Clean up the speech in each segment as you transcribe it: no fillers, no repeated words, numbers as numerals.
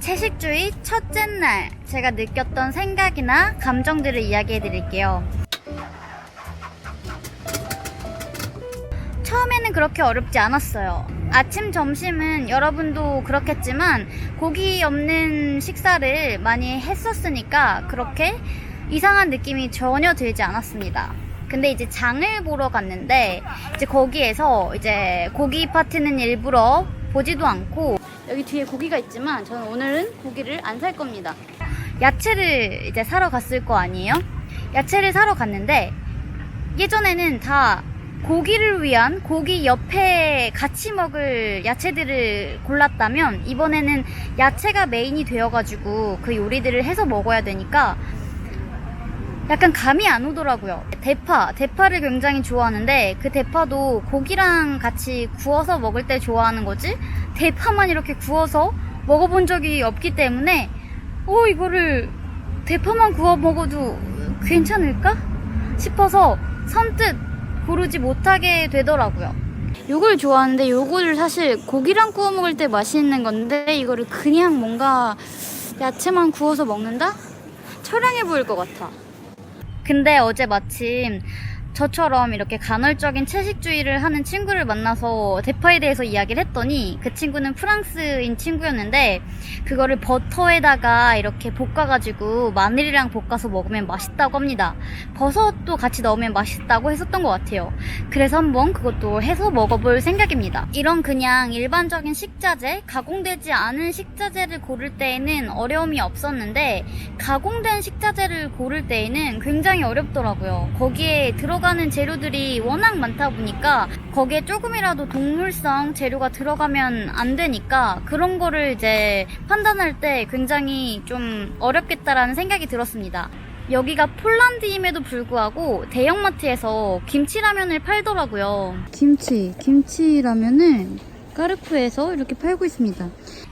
채식주의 첫째 날 제가 느꼈던 생각이나 감정들을 이야기해 드릴게요. 처음에는 그렇게 어렵지 않았어요. 아침, 점심은 여러분도 그렇겠지만 고기 없는 식사를 많이 했었으니까 그렇게 이상한 느낌이 전혀 들지 않았습니다. 근데 이제 장을 보러 갔는데 이제 거기에서 이제 고기 파트는 일부러 보지도 않고, 여기 뒤에 고기가 있지만 저는 오늘은 고기를 안 살 겁니다. 야채를 이제 사러 갔을 거 아니에요? 야채를 사러 갔는데 예전에는 다 고기를 위한, 고기 옆에 같이 먹을 야채들을 골랐다면 이번에는 야채가 메인이 되어가지고 그 요리들을 해서 먹어야 되니까 약간 감이 안 오더라고요. 대파를 굉장히 좋아하는데 그 대파도 고기랑 같이 구워서 먹을 때 좋아하는 거지, 대파만 이렇게 구워서 먹어본 적이 없기 때문에 이거를 대파만 구워 먹어도 괜찮을까 싶어서 선뜻 고르지 못하게 되더라고요. 요걸 좋아하는데 요거를 사실 고기랑 구워 먹을 때 맛있는 건데 이거를 그냥 뭔가 야채만 구워서 먹는다? 처량해 보일 것 같아. 근데 어제 마침 저처럼 이렇게 간헐적인 채식주의를 하는 친구를 만나서 대파에 대해서 이야기를 했더니 그 친구는 프랑스인 친구였는데 그거를 버터에다가 이렇게 볶아가지고 마늘이랑 볶아서 먹으면 맛있다고 합니다. 버섯도 같이 넣으면 맛있다고 했었던 것 같아요. 그래서 한번 그것도 해서 먹어볼 생각입니다. 이런 그냥 일반적인 식자재, 가공되지 않은 식자재를 고를 때에는 어려움이 없었는데 가공된 식자재를 고를 때에는 굉장히 어렵더라고요. 거기에 들어가는 재료들이 워낙 많다 보니까 거기에 조금이라도 동물성 재료가 들어가면 안 되니까 그런 거를 이제 판단할 때 굉장히 좀 어렵겠다라는 생각이 들었습니다. 여기가 폴란드임에도 불구하고 대형마트에서 김치라면을 팔더라고요. 김치라면을 까르푸에서 이렇게 팔고 있습니다.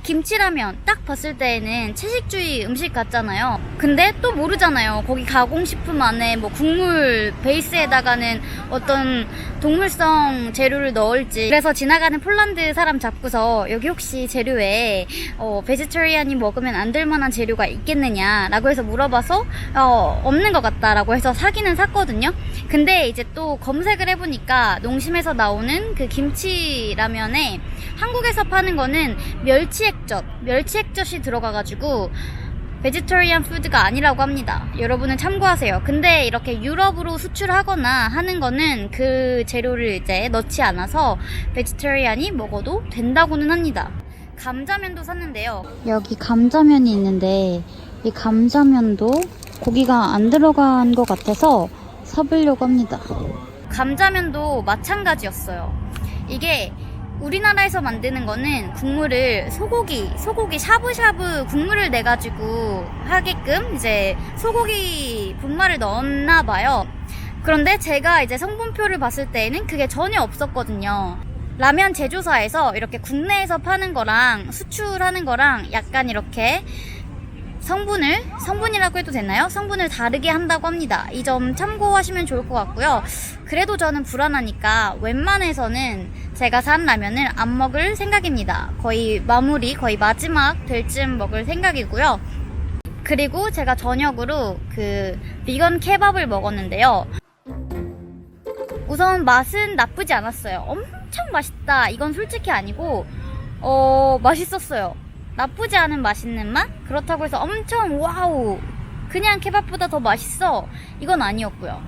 김치라면 딱 봤을 때에는 채식주의 음식 같잖아요. 근데 또 모르잖아요. 거기 가공식품 안에 뭐 국물 베이스에다가는 어떤 동물성 재료를 넣을지. 그래서 지나가는 폴란드 사람 잡고서 여기 혹시 재료에 베지터리안이 먹으면 안 될 만한 재료가 있겠느냐라고 해서 물어봐서 없는 것 같다라고 해서 사기는 샀거든요. 근데 이제 또 검색을 해보니까 농심에서 나오는 그 김치라면에 한국에서 파는 거는 멸치액젓이 들어가가지고 베지터리안 푸드가 아니라고 합니다. 여러분은 참고하세요. 근데 이렇게 유럽으로 수출하거나 하는 거는 그 재료를 이제 넣지 않아서 베지터리안이 먹어도 된다고는 합니다. 감자면도 샀는데요. 여기 감자면이 있는데 이 감자면도 고기가 안 들어간 것 같아서 사보려고 합니다. 감자면도 마찬가지였어요. 이게 우리나라에서 만드는 거는 국물을 소고기 샤브샤브 국물을 내가지고 하게끔 이제 소고기 분말을 넣었나 봐요. 그런데 제가 이제 성분표를 봤을 때에는 그게 전혀 없었거든요. 라면 제조사에서 이렇게 국내에서 파는 거랑 수출하는 거랑 약간 이렇게 성분이라고 해도 되나요? 성분을 다르게 한다고 합니다. 이 점 참고하시면 좋을 것 같고요. 그래도 저는 불안하니까 웬만해서는 제가 산 라면을 안 먹을 생각입니다. 거의 마지막 될 쯤 먹을 생각이고요. 그리고 제가 저녁으로 그 비건 케밥을 먹었는데요. 우선 맛은 나쁘지 않았어요. 엄청 맛있다, 이건 솔직히 아니고 맛있었어요. 나쁘지 않은 맛있는 맛? 그렇다고 해서 엄청 와우, 그냥 케밥보다 더 맛있어, 이건 아니었고요.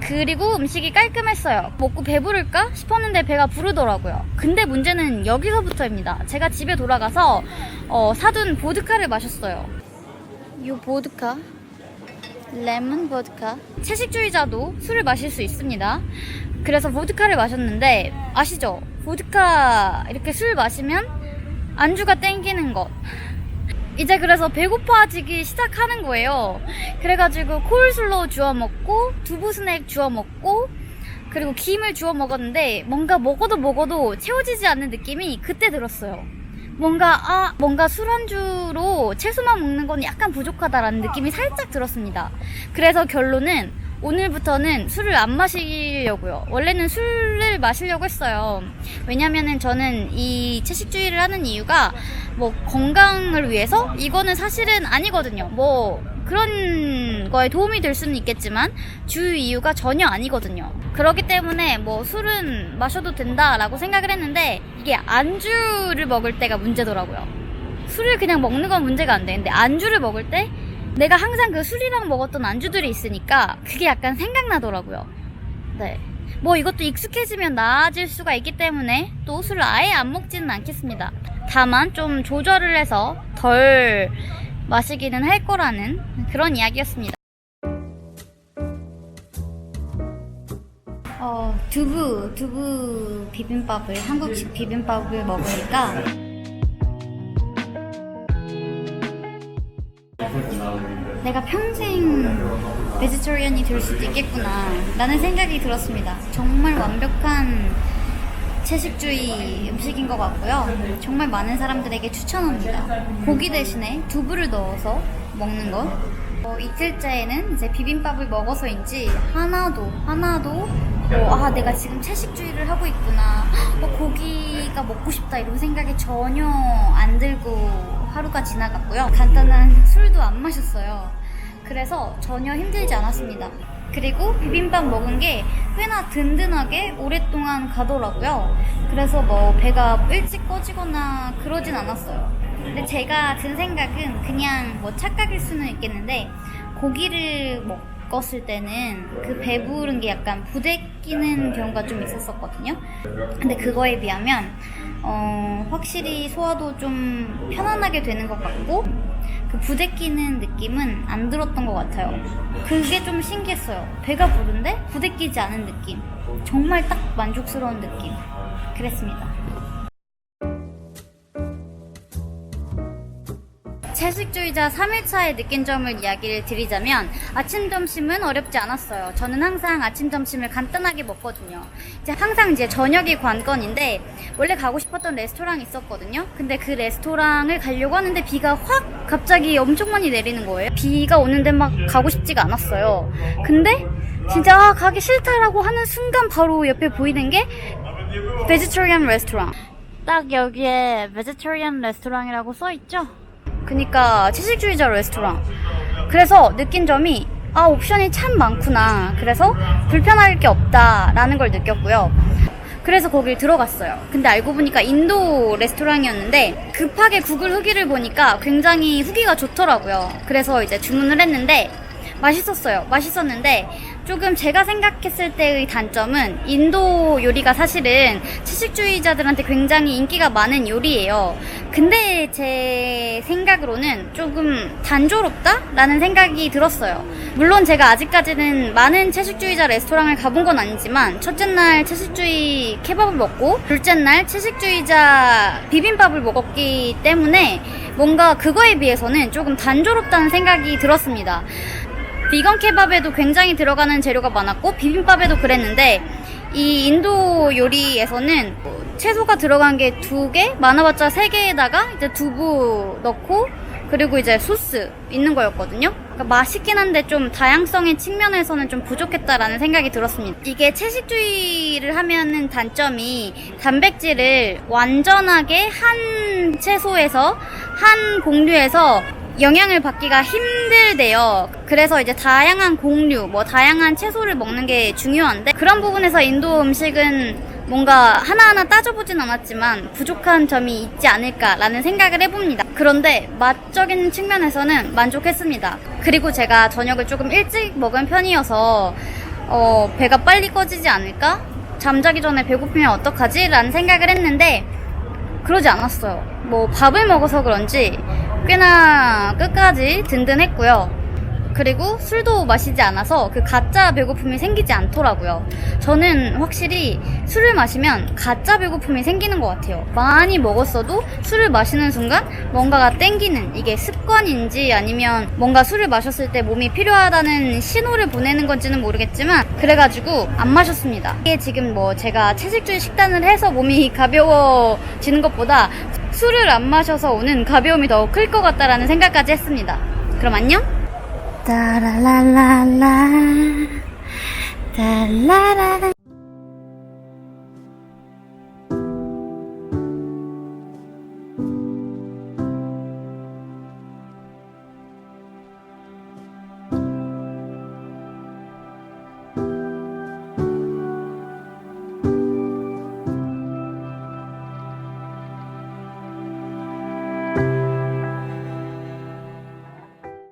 그리고 음식이 깔끔했어요. 먹고 배부를까 싶었는데 배가 부르더라고요. 근데 문제는 여기서부터입니다. 제가 집에 돌아가서 사둔 보드카를 마셨어요. 이 보드카, 레몬 보드카. 채식주의자도 술을 마실 수 있습니다. 그래서 보드카를 마셨는데 아시죠? 보드카 이렇게 술 마시면 안주가 땡기는 것. 이제 그래서 배고파지기 시작하는 거예요. 그래가지고 콜슬로우 주워 먹고 두부 스낵 주워 먹고 그리고 김을 주워 먹었는데 뭔가 먹어도 채워지지 않는 느낌이 그때 들었어요. 뭔가 술안주로 채소만 먹는 건 약간 부족하다라는 느낌이 살짝 들었습니다. 그래서 결론은 오늘부터는 술을 안 마시려고요. 원래는 술을 마시려고 했어요. 왜냐면은 저는 이 채식주의를 하는 이유가 뭐 건강을 위해서? 이거는 사실은 아니거든요. 뭐 그런 거에 도움이 될 수는 있겠지만 주 이유가 전혀 아니거든요. 그렇기 때문에 뭐 술은 마셔도 된다라고 생각을 했는데 이게 안주를 먹을 때가 문제더라고요. 술을 그냥 먹는 건 문제가 안 되는데 안주를 먹을 때 내가 항상 그 술이랑 먹었던 안주들이 있으니까 그게 약간 생각나더라고요. 네. 뭐 이것도 익숙해지면 나아질 수가 있기 때문에 또 술을 아예 안 먹지는 않겠습니다. 다만 좀 조절을 해서 덜 마시기는 할 거라는 그런 이야기였습니다. 두부 비빔밥을, 한국식 비빔밥을 먹으니까 내가 평생 베지터리언이 될 수도 있겠구나 라는 생각이 들었습니다. 정말 완벽한 채식주의 음식인 것 같고요. 정말 많은 사람들에게 추천합니다. 고기 대신에 두부를 넣어서 먹는 것. 이틀째에는 이제 비빔밥을 먹어서인지 하나도 내가 지금 채식주의를 하고 있구나, 고기가 먹고 싶다 이런 생각이 전혀 안 들고 하루가 지나갔고요. 간단한 술도 안 마셨어요. 그래서 전혀 힘들지 않았습니다. 그리고 비빔밥 먹은 게 꽤나 든든하게 오랫동안 가더라고요. 그래서 뭐 배가 일찍 꺼지거나 그러진 않았어요. 근데 제가 든 생각은 그냥 뭐 착각일 수는 있겠는데 고기를 먹었을 때는 그 배부른 게 약간 부대끼는 경우가 좀 있었거든요. 근데 그거에 비하면 확실히 소화도 좀 편안하게 되는 것 같고 그 부대끼는 느낌은 안 들었던 것 같아요. 그게 좀 신기했어요. 배가 부른데 부대끼지 않은 느낌. 정말 딱 만족스러운 느낌. 그랬습니다. 채식주의자 3일차에 느낀 점을 이야기를 드리자면 아침, 점심은 어렵지 않았어요. 저는 항상 아침, 점심을 간단하게 먹거든요. 항상 저녁이 관건인데 원래 가고 싶었던 레스토랑이 있었거든요. 근데 그 레스토랑을 가려고 하는데 비가 확 갑자기 엄청 많이 내리는 거예요. 비가 오는데 막 가고 싶지가 않았어요. 근데 진짜 가기 싫다라고 하는 순간 바로 옆에 보이는 게 베지터리안 레스토랑. 딱 여기에 베지터리안 레스토랑이라고 써있죠? 그니까 채식주의자 레스토랑. 그래서 느낀 점이 옵션이 참 많구나. 그래서 불편할 게 없다라는 걸 느꼈고요. 그래서 거길 들어갔어요. 근데 알고 보니까 인도 레스토랑이었는데 급하게 구글 후기를 보니까 굉장히 후기가 좋더라고요. 그래서 이제 주문을 했는데 맛있었는데 조금 제가 생각했을 때의 단점은 인도 요리가 사실은 채식주의자들한테 굉장히 인기가 많은 요리예요. 근데 제 생각으로는 조금 단조롭다라는 생각이 들었어요. 물론 제가 아직까지는 많은 채식주의자 레스토랑을 가본 건 아니지만 첫째 날 채식주의 케밥을 먹고 둘째 날 채식주의자 비빔밥을 먹었기 때문에 뭔가 그거에 비해서는 조금 단조롭다는 생각이 들었습니다. 비건 케밥에도 굉장히 들어가는 재료가 많았고 비빔밥에도 그랬는데 이 인도 요리에서는 채소가 들어간 게 2개, 많아봤자 3개에다가 이제 두부 넣고 그리고 이제 소스 있는 거였거든요. 그러니까 맛있긴 한데 좀 다양성의 측면에서는 좀 부족했다라는 생각이 들었습니다. 이게 채식주의를 하면은 단점이 단백질을 완전하게 한 채소에서 한 곡류에서 영양을 받기가 힘들대요. 그래서 이제 다양한 곡류, 다양한 채소를 먹는 게 중요한데 그런 부분에서 인도 음식은 뭔가 하나하나 따져보진 않았지만 부족한 점이 있지 않을까라는 생각을 해봅니다. 그런데 맛적인 측면에서는 만족했습니다. 그리고 제가 저녁을 조금 일찍 먹은 편이어서 배가 빨리 꺼지지 않을까? 잠자기 전에 배고프면 어떡하지? 라는 생각을 했는데 그러지 않았어요. 밥을 먹어서 그런지 꽤나 끝까지 든든했고요. 그리고 술도 마시지 않아서 그 가짜 배고픔이 생기지 않더라고요. 저는 확실히 술을 마시면 가짜 배고픔이 생기는 것 같아요. 많이 먹었어도 술을 마시는 순간 뭔가가 땡기는, 이게 습관인지 아니면 뭔가 술을 마셨을 때 몸이 필요하다는 신호를 보내는 건지는 모르겠지만 그래가지고 안 마셨습니다. 이게 지금 제가 채식주의 식단을 해서 몸이 가벼워지는 것보다 술을 안 마셔서 오는 가벼움이 더 클 것 같다라는 생각까지 했습니다. 그럼 안녕? 따라라라라. 달라라